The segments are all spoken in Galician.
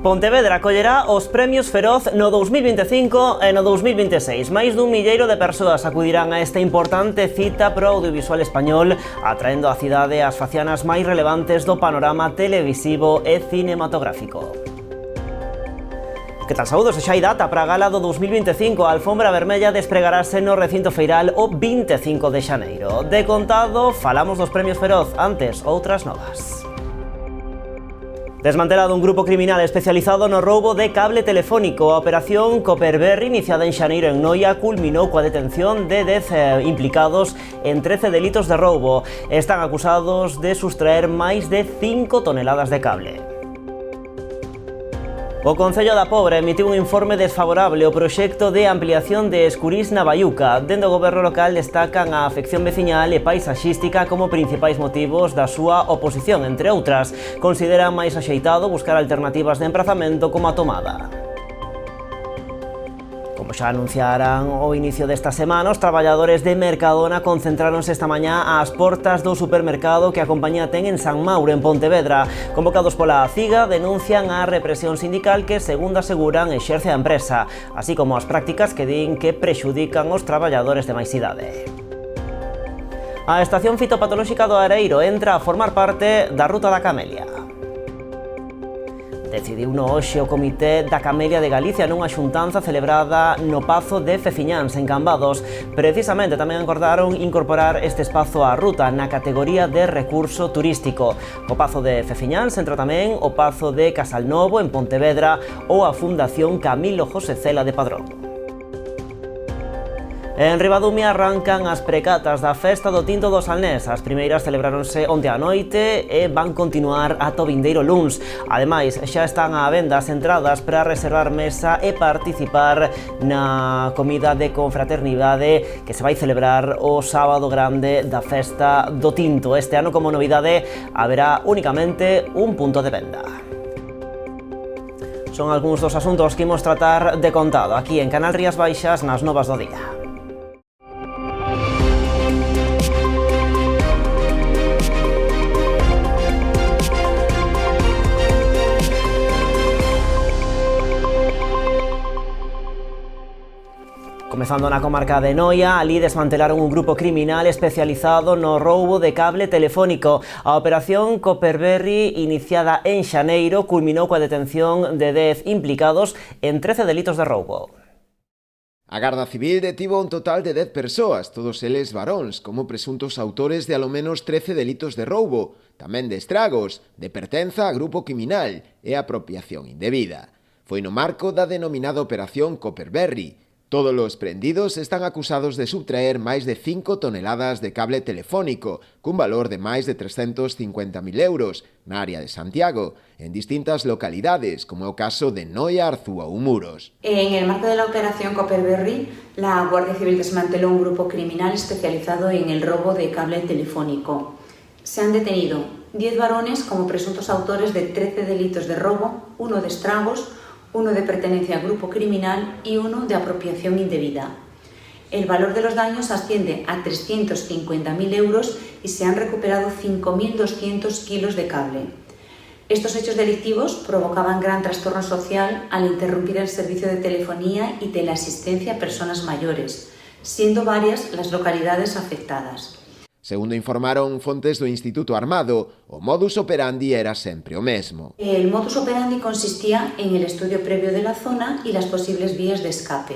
Pontevedra acollerá os Premios Feroz no 2025 e no 2026. Máis dun milleiro de persoas acudirán a esta importante cita pro audiovisual español, atraendo á cidade as facianas máis relevantes do panorama televisivo e cinematográfico. Que tal, saúdos? Xa hai data para a gala do 2025. A alfombra vermella despregarase no recinto feiral o 25 de xaneiro. De contado, falamos dos Premios Feroz, antes outras novas. Desmantelado un grupo criminal especializado no roubo de cable telefónico. A operación Copperberry, iniciada en xaneiro en Noia, culminou coa detención de 10 implicados en 13 delitos de roubo. Están acusados de sustraer máis de 5 toneladas de cable. O Concello da Pobra emitiu un informe desfavorable ao proxecto de ampliación de Escurís na Baiuca. Dende o goberno local destacan a afección veciñal e paisaxística como principais motivos da súa oposición. Entre outras, consideran máis axeitado buscar alternativas de emprazamento como a Tomada. Como xa anunciaran ao inicio desta semana, os traballadores de Mercadona concentráronse esta mañá ás portas do supermercado que a compañía ten en San Mauro, en Pontevedra. Convocados pola CIGA, denuncian a represión sindical que, segundo aseguran, exerce a empresa, así como as prácticas que din que prexudican os traballadores de máis idade. A estación fitopatolóxica do Areiro entra a formar parte da Ruta da Camelia. Decidiu no hoxe o Comité da Camelia de Galicia nunha xuntanza celebrada no Pazo de Feciñáns, en Cambados. Precisamente tamén acordaron incorporar este espazo á ruta na categoría de recurso turístico. O Pazo de Feciñáns entra tamén o Pazo de Casalnovo, en Pontevedra, ou a Fundación Camilo José Cela de Padrón. En Ribadumia arrancan as precatas da Festa do Tinto do Salnés. As primeiras celebráronse onte á noite e van continuar ata o vindeiro luns. Ademais, xa están á venda as entradas para reservar mesa e participar na comida de confraternidade que se vai celebrar o sábado grande da Festa do Tinto. Este ano, como novidade, haberá únicamente un punto de venda. Son algúns dos asuntos que imos tratar de contado aquí en Canal Rías Baixas nas Novas do Día. Comezando na comarca de Noia, ali desmantelaron un grupo criminal especializado no roubo de cable telefónico. A operación Copperberry, iniciada en xaneiro, culminou coa detención de 10 implicados en 13 delitos de roubo. A Garda Civil detivo un total de 10 persoas, todos eles varóns, como presuntos autores de alo menos 13 delitos de roubo, tamén de estragos, de pertenza a grupo criminal e apropiación indebida. Foi no marco da denominada Operación Copperberry. Todos os prendidos están acusados de subtraer máis de 5 toneladas de cable telefónico, cun valor de máis de 350.000 euros, na área de Santiago, en distintas localidades, como é o caso de Noia, Arzúa ou Muros. En el marco de la operación Copperberry, la Guardia Civil desmanteló un grupo criminal especializado en el robo de cable telefónico. Se han detenido 10 varones como presuntos autores de 13 delitos de robo, 1 de estragos, 1 de pertenencia a grupo criminal y 1 de apropiación indebida. El valor de los daños asciende a 350.000 euros y se han recuperado 5.200 kilos de cable. Estos hechos delictivos provocaban gran trastorno social al interrumpir el servicio de telefonía y teleasistencia a personas mayores, siendo varias las localidades afectadas. Segundo informaron fontes do Instituto Armado, o modus operandi era sempre o mesmo. El modus operandi consistía en el estudio previo de la zona y las posibles vías de escape.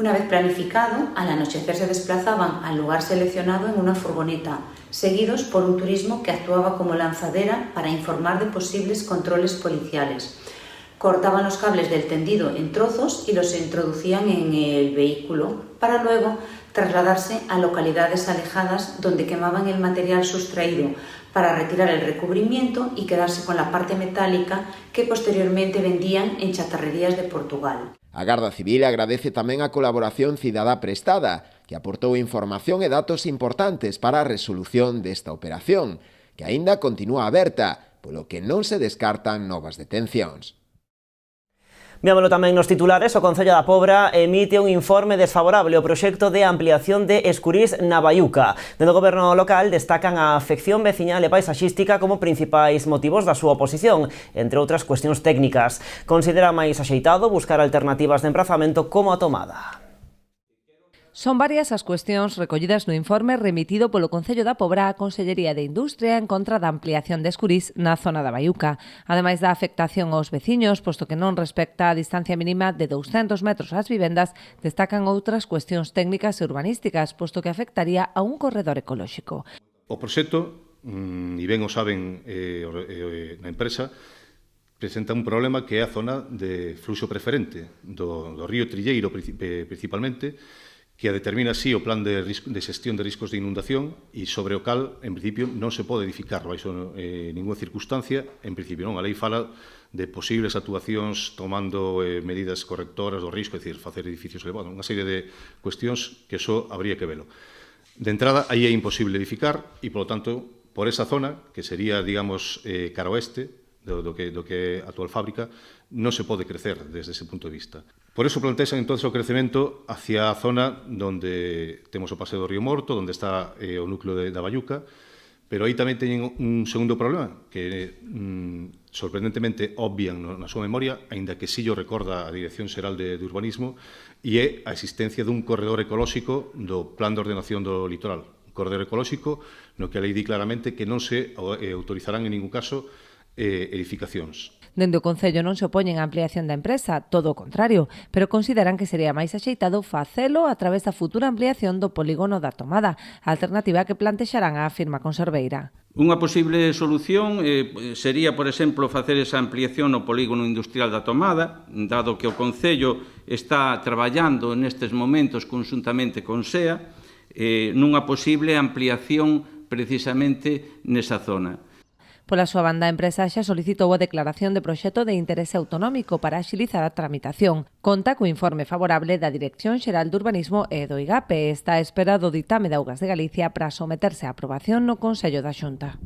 Una vez planificado, al anochecer se desplazaban al lugar seleccionado en una furgoneta, seguidos por un turismo que actuaba como lanzadera para informar de posibles controles policiales. Cortaban los cables del tendido en trozos y los introducían en el vehículo para luego trasladarse a localidades alejadas donde quemaban el material sustraído para retirar el recubrimiento y quedarse con la parte metálica que posteriormente vendían en chatarrerías de Portugal. A Garda Civil agradece tamén a colaboración cidadá prestada, que aportou información e datos importantes para a resolución desta operación, que aínda continúa aberta, polo que non se descartan novas detencións. Víamolo tamén nos titulares, o Concello da Pobra emite un informe desfavorable ao proxecto de ampliación de Escurís na Baiuca. Dentro do goberno local destacan a afección veciñal e paisaxística como principais motivos da súa oposición, entre outras cuestións técnicas. Considera máis axeitado buscar alternativas de emprazamento como a tomada. Son varias as cuestións recollidas no informe remitido polo Concello da Pobra á Consellería de Industria en contra da ampliación de Escurís na zona da Baiuca. Ademais da afectación aos veciños, posto que non respecta a distancia mínima de 200 metros ás vivendas, destacan outras cuestións técnicas e urbanísticas, posto que afectaría a un corredor ecolóxico. O proxecto, e ben o saben na empresa, presenta un problema que é a zona de fluxo preferente do río Trilleiro principalmente, que determina así o plan de xestión de riscos de inundación e sobre o cal, en principio, non se pode edificar baixo ninguna circunstancia. En principio, non. A lei fala de posibles actuacións tomando medidas correctoras do risco, é dicir, facer edificios elevados, unha serie de cuestións que só habría que velo. De entrada, aí é imposible edificar e, polo tanto, por esa zona, que sería, digamos, cara oeste, do que é a actual fábrica, non se pode crecer desde ese punto de vista. Por eso plantexan entonces o crecemento hacia a zona donde temos o paseo do Río Morto, donde está o núcleo da Baiuca, pero aí tamén teñen un segundo problema, que sorprendentemente obvian na súa memoria, aínda que si yo recorda a Dirección Xeral de Urbanismo, e é a existencia dun corredor ecolóxico do Plan de Ordenación do Litoral. Un corredor ecolóxico no que a lei di claramente que non se autorizarán en ningún caso edificacións. Dende o Concello non se opoñen á ampliación da empresa, todo o contrario, pero consideran que sería máis axeitado facelo a través da futura ampliación do polígono da Tomada, a alternativa que plantexarán á firma conserveira. Unha posible solución sería, por exemplo, facer esa ampliación no polígono industrial da Tomada, dado que o Concello está traballando nestes momentos conjuntamente con SEA, nunha posible ampliación precisamente nesa zona. Pola súa banda, a empresa xa solicitou a declaración de proxecto de interese autonómico para axilizar a tramitación. Conta co informe favorable da Dirección Xeral de Urbanismo e do IGAPE. Está esperado o ditame de Augas de Galicia para someterse á aprobación no Consello da Xunta.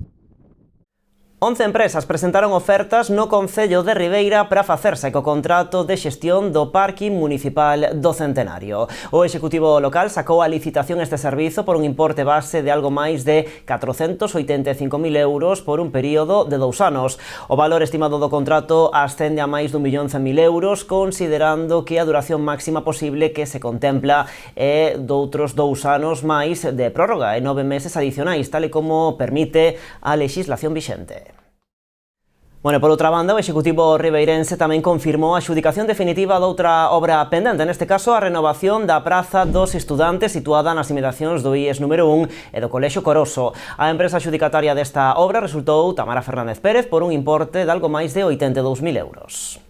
11 empresas presentaron ofertas no Concello de Ribeira para facerse co contrato de xestión do Parking Municipal do Centenario. O Executivo local sacou a licitación este servizo por un importe base de algo máis de 485.000 euros por un período de 2 anos. O valor estimado do contrato ascende a máis de 1.100.000 euros, considerando que a duración máxima posible que se contempla é doutros 2 anos máis de prórroga e 9 meses adicionais, tal e como permite a lexislación vixente. Bueno, por outra banda, o Executivo ribeirense tamén confirmou a adxudicación definitiva doutra obra pendente, neste caso a renovación da Praza dos Estudantes situada nas inmediacións do IES número 1 e do Colexio Coroso. A empresa adxudicataria desta obra resultou Tamara Fernández Pérez por un importe de algo máis de 82.000 euros.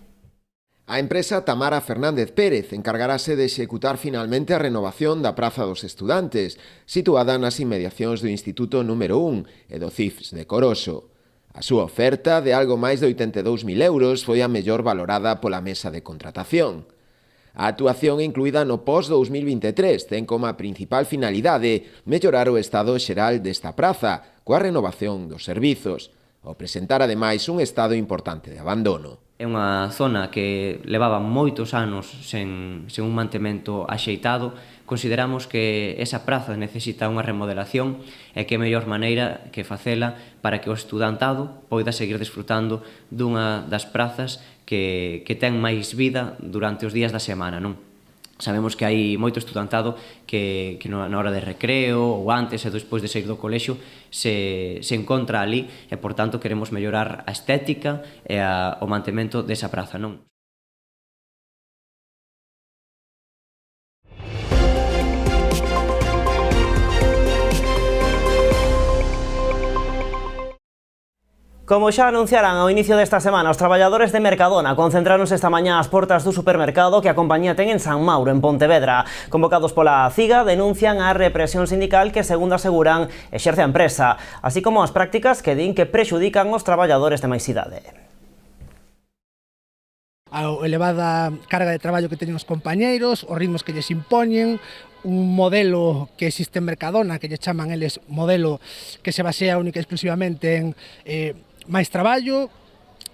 A empresa Tamara Fernández Pérez encargarase de executar finalmente a renovación da Praza dos Estudantes, situada nas inmediacións do Instituto número 1 e do CIFS de Coroso. A súa oferta, de algo máis de 82.000 euros, foi a mellor valorada pola mesa de contratación. A actuación incluída no pós-2023 ten como principal finalidade mellorar o estado xeral desta praza coa renovación dos servizos, ao presentar ademais un estado importante de abandono. É unha zona que levaba moitos anos sen un mantemento axeitado. Consideramos que esa praza necesita unha remodelación e que é a mellor maneira que facela para que o estudantado poida seguir desfrutando dunha das prazas que ten máis vida durante os días da semana, non? Sabemos que hai moito estudantado que na hora de recreo ou antes e despois de sair do colexio se encontra ali e, por tanto, queremos mellorar a estética e o mantemento desa praza, non? Como xa anunciaran ao inicio desta semana, os traballadores de Mercadona concentráronse esta mañá ás portas do supermercado que a compañía ten en San Mauro, en Pontevedra. Convocados pola CIGA, denuncian a represión sindical que, segundo aseguran, exerce a empresa, así como as prácticas que din que prexudican os traballadores de máis idade. A elevada carga de traballo que teñen os compañeiros, os ritmos que lles impoñen, un modelo que existe en Mercadona, que lle chaman eles modelo que se basea única e exclusivamente en máis traballo,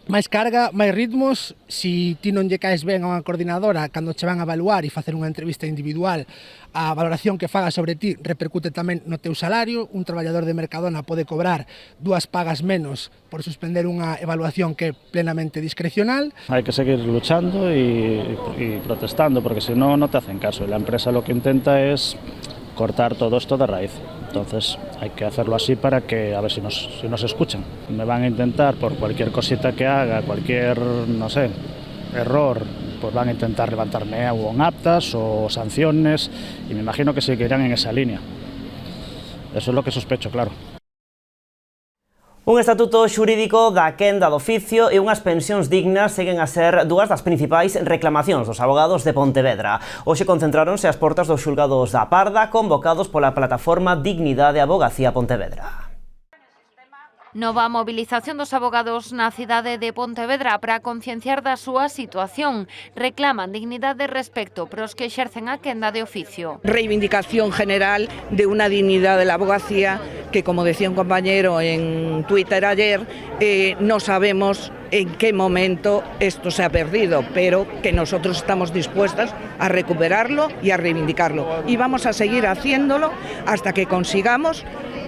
máis carga, máis ritmos. Si ti non lle caes ben a unha coordinadora cando che van a evaluar e facer unha entrevista individual, a valoración que faga sobre ti repercute tamén no teu salario. Un traballador de Mercadona pode cobrar 2 pagas menos por suspender unha evaluación que é plenamente discrecional. Hay que seguir luchando y protestando, porque si no, no te hacen caso. Y la empresa lo que intenta es cortar todo esto de raíz. Entonces hay que hacerlo así para que a ver si nos escuchan. Me van a intentar, por cualquier cosita que haga, cualquier, no sé, error, pues van a intentar levantarme o en actas o sanciones, y me imagino que seguirán en esa línea. Eso es lo que sospecho, claro. Un estatuto xurídico da quenda do oficio e unhas pensións dignas seguen a ser dúas das principais reclamacións dos abogados de Pontevedra. Hoxe concentráronse ás portas dos xulgados da Parda, convocados pola plataforma Dignidade Abogacía Pontevedra. Nova mobilización dos abogados na cidade de Pontevedra para concienciar da súa situación. Reclaman dignidade e respecto para os que exercen a quenda de oficio. Reivindicación general de una dignidad de la abogacía que, como decía un compañero en Twitter ayer, no sabemos en qué momento esto se ha perdido, pero que nosotros estamos dispuestas a recuperarlo y a reivindicarlo. Y vamos a seguir haciéndolo hasta que consigamos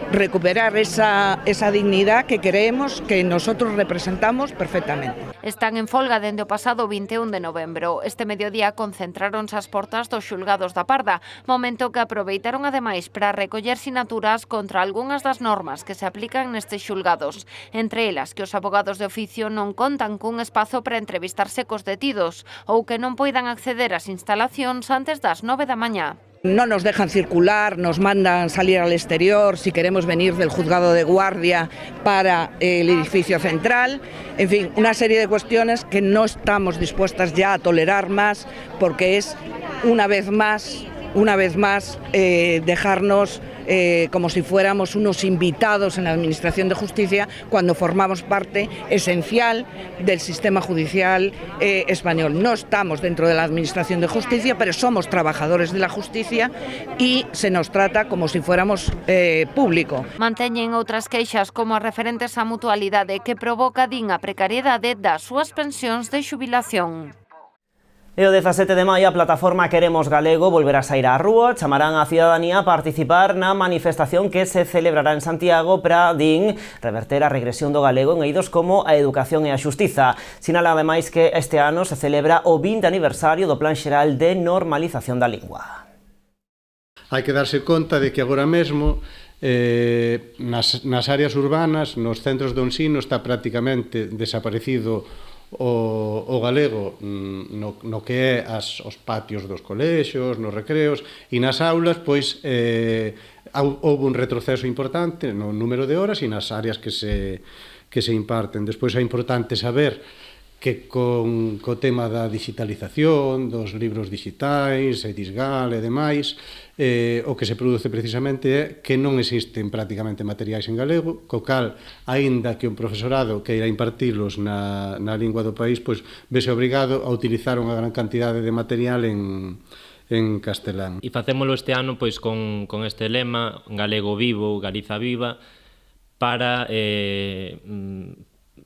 recuperar esa dignidad que creemos que nosotros representamos perfectamente. Están en folga dende o pasado 21 de novembro. Este mediodía concentráronse as portas dos xulgados da Parda, momento que aproveitaron ademais para recoller sinaturas contra algunhas das normas que se aplican nestes xulgados, entre elas que os abogados de oficio non contan cun espazo para entrevistarse cos detidos ou que non poidan acceder ás instalacións antes das 9 da mañá. No nos dejan circular, nos mandan salir al exterior si queremos venir del juzgado de guardia para el edificio central. En fin, una serie de cuestiones que no estamos dispuestas ya a tolerar más, porque es una vez más dejarnos como si fuéramos unos invitados en la Administración de Justicia cuando formamos parte esencial del sistema judicial español. No estamos dentro de la Administración de Justicia, pero somos trabajadores de la justicia y se nos trata como si fuéramos público. Manteñen outras queixas como as referentes á mutualidade que provoca din a precariedade das súas pensións de xubilación. E o 17 de maio a plataforma Queremos Galego volverá a sair á rúa. Chamarán a cidadanía a participar na manifestación que se celebrará en Santiago para, din, reverter a regresión do galego en eidos como a educación e a xustiza. Sinala ademais que este ano se celebra o 20 aniversario do Plan Xeral de Normalización da Lingua. Hai que darse conta de que agora mesmo nas áreas urbanas, nos centros de ensino, está prácticamente desaparecido o galego no que é os patios dos colexios, nos recreos, e nas aulas pois houve un retroceso importante no número de horas e nas áreas que se imparten. Despois é importante saber que co tema da digitalización, dos libros digitais, Edisgal e demais, o que se produce precisamente é que non existen prácticamente materiais en galego, co cal, aínda que un profesorado queira impartilos na lingua do país, pois vese obrigado a utilizar unha gran cantidade de material en castelán. E facémolo este ano pois con este lema, Galego vivo, Galiza viva, para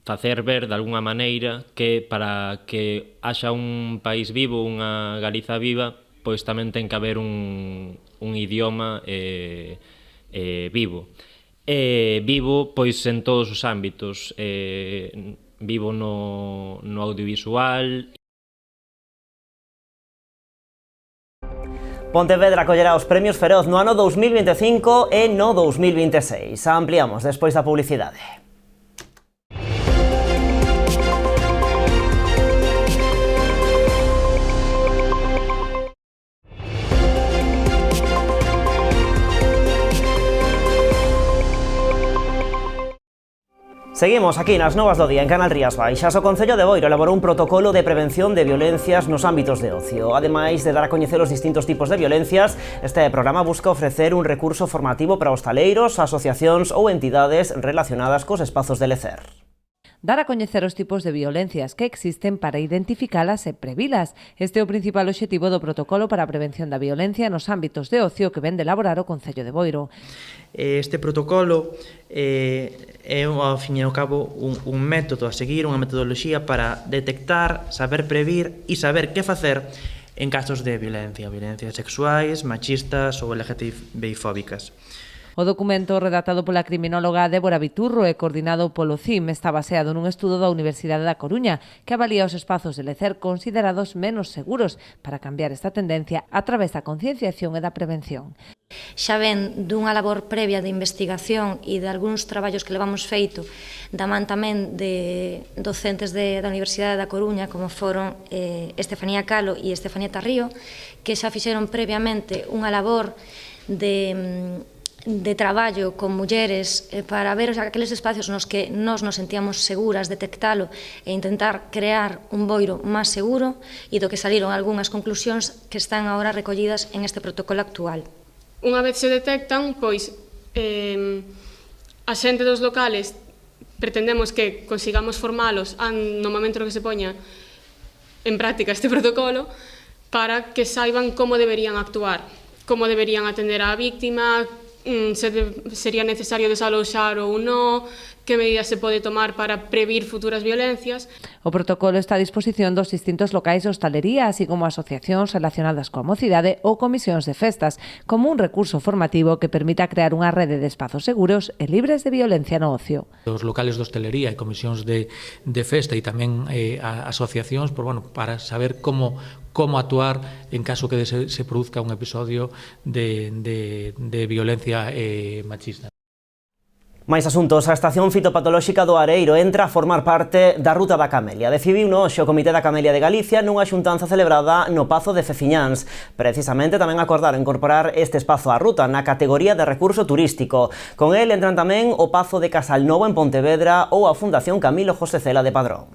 facer ver de alguna maneira que para que haxa un país vivo, unha Galiza viva, pois tamén ten que haber un idioma vivo. Vivo pois en todos os ámbitos, vivo no audiovisual. Pontevedra acollerá os premios Feroz no ano 2025 e no 2026. Ampliamos despois da publicidade. Seguimos aquí nas Novas do Día en Canal Rías Baixas. O Concello de Boiro elaborou un protocolo de prevención de violencias nos ámbitos de ocio. Ademais de dar a coñecer os distintos tipos de violencias, este programa busca ofrecer un recurso formativo para hostaleiros, asociacións ou entidades relacionadas cos espazos de lecer. dar a coñecer os tipos de violencias que existen para identificalas e previlas. Este é o principal obxectivo do protocolo para a prevención da violencia nos ámbitos de ocio que ven de elaborar o Concello de Boiro. Este protocolo é, ao fin e ao cabo, un método a seguir, unha metodoloxía para detectar, saber previr e saber que facer en casos de violencias sexuais, machistas ou LGTBI-fóbicas. O documento, redactado pola criminóloga Débora Viturro e coordinado polo CIM, está baseado nun estudo da Universidade da Coruña que avalía os espazos de lecer considerados menos seguros para cambiar esta tendencia a través da concienciación e da prevención. Xa ven dunha labor previa de investigación e de algúns traballos que levamos feito da man tamén de docentes da Universidade da Coruña, como foron Estefanía Calo e Estefanía Tarrío, que xa fixeron previamente unha labor de traballo con mulleres para ver aqueles espacios nos que nos sentíamos seguras, detectalo e intentar crear un Boiro máis seguro, e do que saliron algunhas conclusións que están agora recollidas en este protocolo actual. Unha vez se detectan, pois a xente dos locales pretendemos que consigamos formalos no momento no que se poña en práctica este protocolo para que saiban como deberían actuar, como deberían atender á víctima, se sería necesario desaloxar ou non, que medidas se pode tomar para previr futuras violencias. O protocolo está a disposición dos distintos locais de hostalería, así como asociacións relacionadas coa mocidade ou comisións de festas, como un recurso formativo que permita crear unha rede de espazos seguros e libres de violencia no ocio. Os locales de hostelería e comisións de festa e tamén asociacións para saber como actuar en caso que se produzca un episodio de violencia machista. Máis asuntos, a estación fitopatolóxica do Areiro entra a formar parte da Ruta da Camelia. Decidiuno hoxe o Comité da Camelia de Galicia nunha xuntanza celebrada no Pazo de Feciñáns. Precisamente tamén acordaron incorporar este espazo á ruta na categoría de recurso turístico. Con el entran tamén o Pazo de Casalnovo en Pontevedra ou a Fundación Camilo José Cela de Padrón.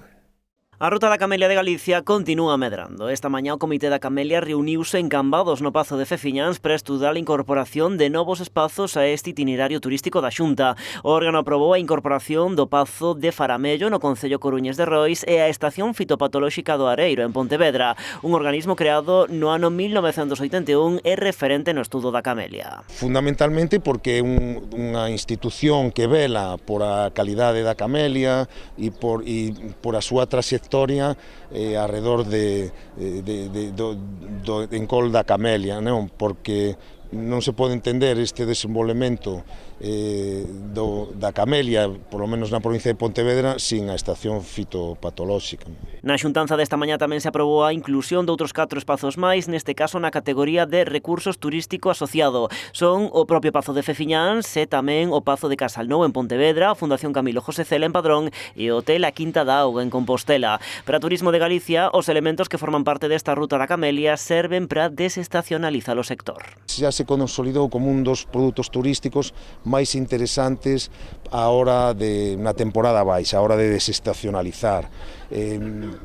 A Ruta da Camelia de Galicia continúa medrando. Esta mañá o Comité da Camelia reuniuse en Cambados no Pazo de Feciñáns para estudar a incorporación de novos espazos a este itinerario turístico da Xunta. O órgano aprobou a incorporación do Pazo de Faramello no Concello Coruñés de Rois e a Estación Fitopatolóxica do Areiro en Pontevedra, un organismo creado no ano 1981 e referente no estudo da Camelia. Fundamentalmente porque é unha institución que vela por a calidade da Camelia e por a súa traxectoria alrededor do encol da Camelia, non? Porque non se pode entender este desenvolvemento da Camelia, polo menos na provincia de Pontevedra, sin a estación fitopatolóxica. Na xuntanza desta mañá tamén se aprobou a inclusión de outros 4 espazos máis, neste caso na categoría de recursos turístico asociado. Son o propio Pazo de Feciñáns e tamén o Pazo de Casalnovo en Pontevedra, a Fundación Camilo José Cela en Padrón e o Hotel A Quinta da Auga en Compostela. Para Turismo de Galicia, os elementos que forman parte desta Ruta da Camelia serven para desestacionalizar o sector. Xa se consolidou como un dos produtos turísticos máis interesantes a hora de na temporada baixa, a hora de desestacionalizar.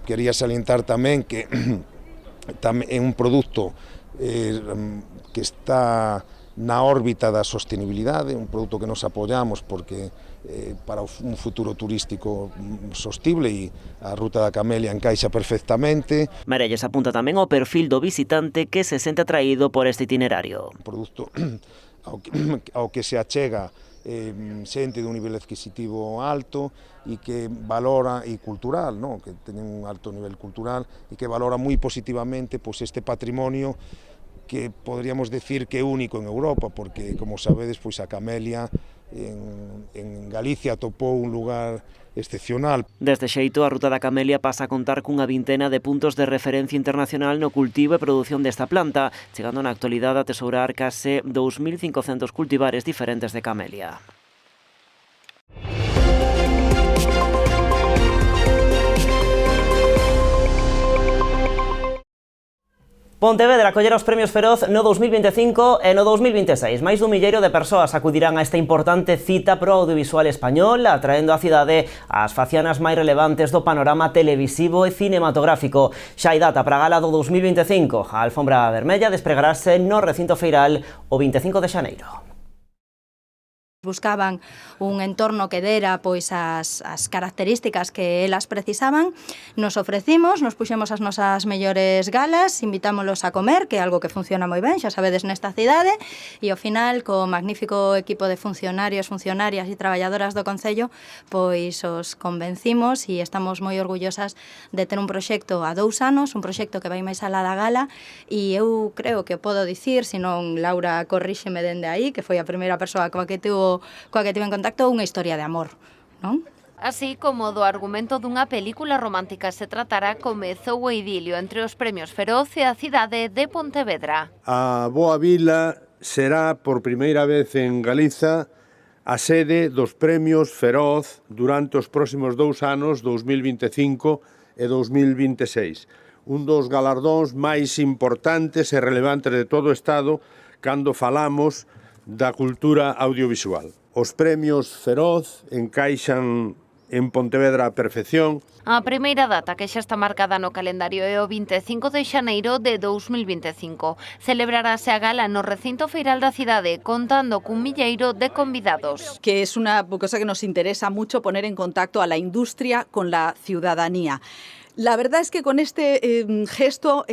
Quería salientar tamén que é un produto que está na órbita da sostenibilidade, un produto que nos apoiamos porque para un futuro turístico sostible e a Ruta da Camelia encaixa perfectamente. Marelles apunta tamén ao perfil do visitante que se sente atraído por este itinerario. Un produto ao que se achega xente de un nivel adquisitivo alto e que valora, e cultural, que ten un alto nivel cultural e que valora moi positivamente este patrimonio que podríamos decir que é único en Europa, porque, como sabedes, a Camelia en Galicia atopou un lugar excepcional. Deste xeito, a Ruta da Camelia pasa a contar cunha vintena de puntos de referencia internacional no cultivo e produción desta planta, chegando na actualidade a tesourar case 2.500 cultivares diferentes de camelia. Pontevedra acollera os premios Feroz no 2025 e no 2026. Máis dun milleiro de persoas acudirán a esta importante cita pro audiovisual español, atraendo á cidade as facianas máis relevantes do panorama televisivo e cinematográfico. Xa hai data para a gala do 2025. A alfombra vermella despregarase no recinto feiral o 25 de xaneiro. Buscaban un entorno que dera pois as características que elas precisaban. Nos ofrecimos, nos puxemos as nosas mellores galas, invitámolos a comer, que é algo que funciona moi ben, xa sabedes, nesta cidade, e ao final, co magnífico equipo de funcionarios, funcionarias e traballadoras do Concello, pois os convencimos e estamos moi orgullosas de ter un proxecto a 2 anos, un proxecto que vai máis alá da gala, e eu creo que podo dicir, senón Laura corríxeme dende aí, que foi a primeira persoa coa que tive en contacto, unha historia de amor, non? Así como do argumento dunha película romántica se tratará, comezou o idilio entre os premios Feroz e a cidade de Pontevedra. A Boa Vila será por primeira vez en Galiza a sede dos premios Feroz durante os próximos 2 anos, 2025 e 2026. Un dos galardóns máis importantes e relevantes de todo o Estado cando falamos da cultura audiovisual. Os premios Feroz encaixan en Pontevedra a perfección. A primeira data que xa está marcada no calendario é o 25 de xaneiro de 2025. Celebrarase a gala no recinto feiral da cidade, contando cun milleiro de convidados. Que es una cosa que nos interesa mucho poner en contacto a la industria con la ciudadanía. La verdad es que con este gesto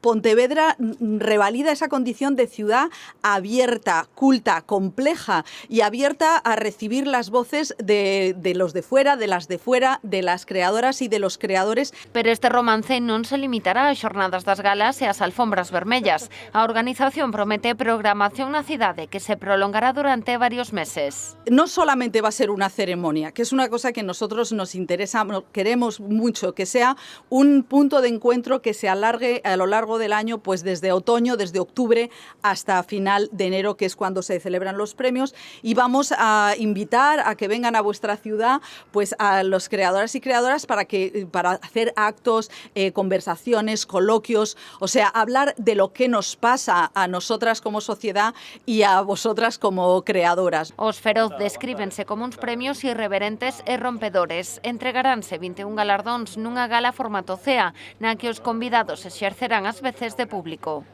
Pontevedra revalida esa condición de ciudad abierta, culta, compleja y abierta a recibir las voces de los de fuera, de las creadoras y de los creadores. Pero este romance non se limitará ás xornadas das galas e ás alfombras vermellas. A organización promete programación na cidade que se prolongará durante varios meses. No solamente va a ser una ceremonia, que es una cosa que a nosotros nos interesa, queremos mucho, que sea un punto de encuentro que se alargue a lo largo del año, pues desde otoño, desde octubre hasta final de enero, que es cuando se celebran los premios, y vamos a invitar a que vengan a vuestra ciudad pues a los creadores y creadoras para hacer actos, conversaciones, coloquios, o sea, hablar de lo que nos pasa a nosotras como sociedad y a vosotras como creadoras. Os Feroz descríbense como uns premios irreverentes e rompedores. Entregaránse 21 galardóns nunha gala formato CEA, na que os convidados exercerán as veces de público.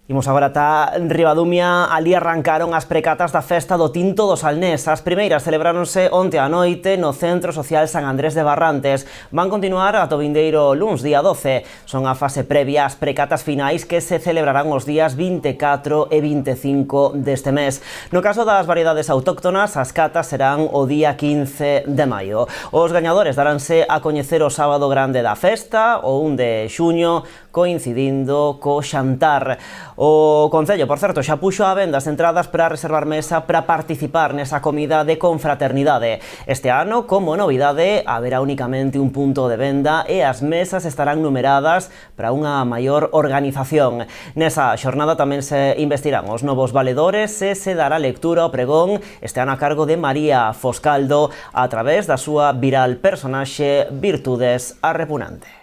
Imos agora ata Ribadumia. Ali arrancaron as precatas da festa do Tinto do Salnés. As primeiras celebráronse onte á noite no Centro Social San Andrés de Barrantes. Van continuar ata o vindeiro luns, día 12. Son a fase previa ás precatas finais que se celebrarán os días 24 e 25 deste mes. No caso das variedades autóctonas, as catas serán o día 15 de maio. Os gañadores daránse a coñecer o sábado grande da festa, o 1 de xuño, coincidindo co xantar. O Concello, por certo, xa puxo á venda as entradas para reservar mesa para participar nesa comida de confraternidade. Este ano, como novidade, haberá únicamente un punto de venda e as mesas estarán numeradas para unha maior organización. Nesa xornada tamén se investirán os novos valedores e se dará lectura ao pregón este ano a cargo de María Foscaldo a través da súa viral personaxe Virtudes a Repunante.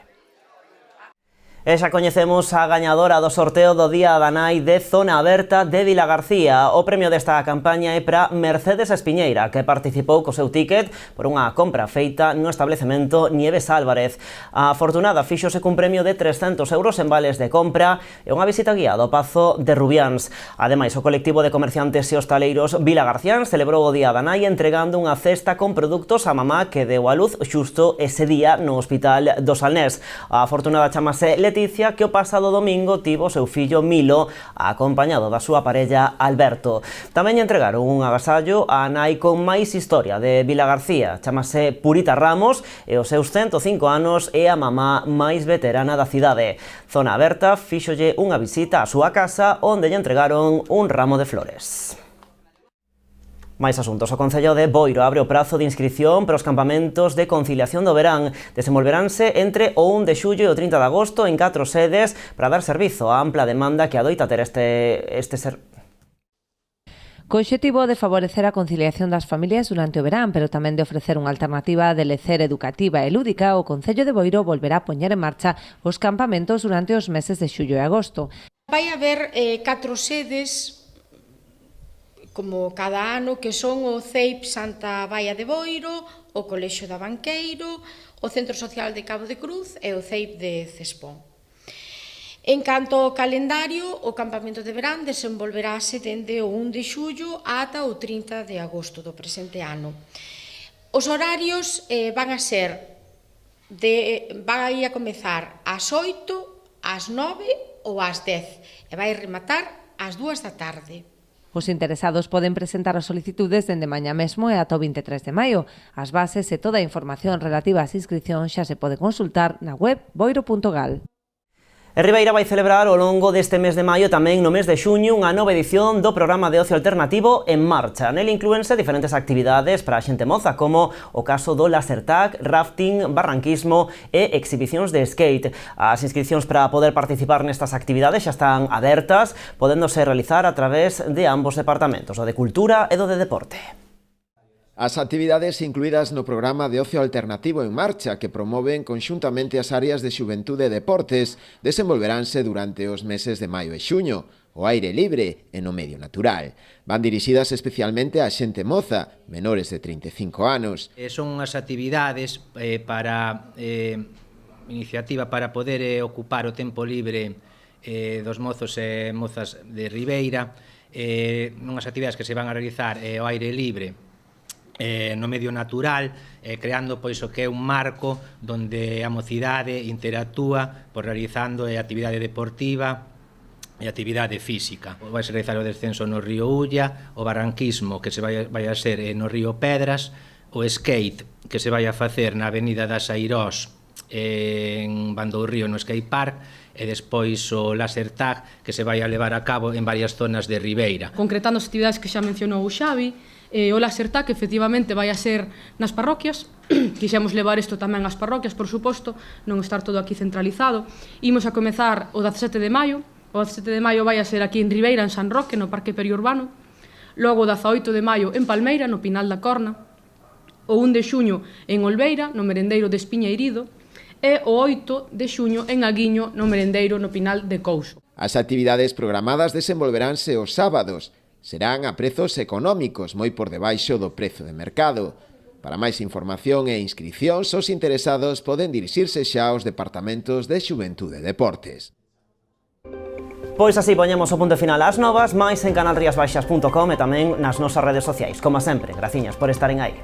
E xa coñecemos a gañadora do sorteo do Día da Nai de Zona Aberta de Vilagarcía. O premio desta campaña é para Mercedes Espiñeira, que participou co seu ticket por unha compra feita no establecemento Nieves Álvarez. A afortunada fíxose cun premio de 300 euros en vales de compra e unha visita guiada ao Pazo de Rubiáns. Ademais, o colectivo de comerciantes e hostaleiros Vilagarciáns celebrou o Día da Nai entregando unha cesta con produtos á mamá que deu a luz xusto ese día no Hospital do Salnés. A afortunada chamase Leticia, que o pasado domingo tivo o seu fillo Milo acompañado da súa parella Alberto. Tamén entregaron un agasallo á nai con máis historia de Vilagarcía. Chamase Purita Ramos e os seus 105 anos é a mamá máis veterana da cidade. Zona Aberta fíxolle unha visita á súa casa onde lle entregaron un ramo de flores. Máis asuntos. O Concello de Boiro abre o prazo de inscripción para os campamentos de conciliación do verán. Desenvolveránse entre o 1 de xullo e o 30 de agosto en 4 sedes para dar servizo á ampla demanda que adoita ter este Co obxectivo de favorecer a conciliación das familias durante o verán, pero tamén de ofrecer unha alternativa de lecer educativa e lúdica, o Concello de Boiro volverá a poñer en marcha os campamentos durante os meses de xullo e agosto. Vai haber 4 sedes como cada ano, que son o CEIP Santa Baia de Boiro, o Colexio da Banqueiro, o Centro Social de Cabo de Cruz e o CEIP de Cespón. En canto ao calendario, o campamento de verán desenvolverase dende o 1 de xullo ata o 30 de agosto do presente ano. Os horarios van a ser vai a comezar ás 8, ás 9 ou ás 10 e vai rematar ás 2 da tarde. Os interesados poden presentar as solicitudes dende mañá mesmo e ata o 23 de maio. As bases e toda a información relativa ás inscripcións xa se pode consultar na web boiro.gal. E Ribeira vai celebrar ao longo deste mes de maio tamén no mes de xuño unha nova edición do programa de ocio alternativo En Marcha. Nel inclúense diferentes actividades para a xente moza, como o caso do laser tag, rafting, barranquismo e exhibicións de skate. As inscripcións para poder participar nestas actividades xa están abertas, podéndose realizar a través de ambos departamentos, o de Cultura e do de Deporte. As actividades incluídas no programa de ocio alternativo En Marcha, que promoven conxuntamente as áreas de xuventude e deportes, desenvolveránse durante os meses de maio e xuño, ao aire libre e no medio natural. Van dirixidas especialmente á xente moza, menores de 35 anos. Son unhas actividades iniciativa para poder ocupar o tempo libre dos mozos e mozas de Ribeira, unhas actividades que se van a realizar ao aire libre no medio natural, creando pois o que é un marco onde a mocidade interactúa realizando actividade deportiva e actividade física. Vai se realizar o descenso no río Ulla, o barranquismo que se vai a ser no río Pedras, o skate que se vai a facer na avenida das Airós en Bandourrío no skate park, e despois o laser tag que se vai a levar a cabo en varias zonas de Ribeira. Concretando as actividades que xa mencionou o Xavi, o laser tag efectivamente vai a ser nas parroquias, quixemos levar isto tamén ás parroquias, por suposto, non estar todo aquí centralizado. Imos a comezar o 17 de maio, o 17 de maio vai a ser aquí en Ribeira, en San Roque, no Parque Periurbano, logo o 18 de maio en Palmeira, no Pinal da Corna, o 1 de xuño en Olveira, no Merendeiro de Espiñeirido, e o 8 de xuño en Aguiño, no Merendeiro no Pinal de Couso. As actividades programadas desenvolveránse os sábados. Serán a prezos económicos, moi por debaixo do prezo de mercado. Para máis información e inscripcións, os interesados poden dirixirse xa aos departamentos de Xuventude e Deportes. Pois así poñemos o punto final ás novas, máis en canalriasbaixas.com e tamén nas nosas redes sociais. Como sempre, graciñas por estaren aí.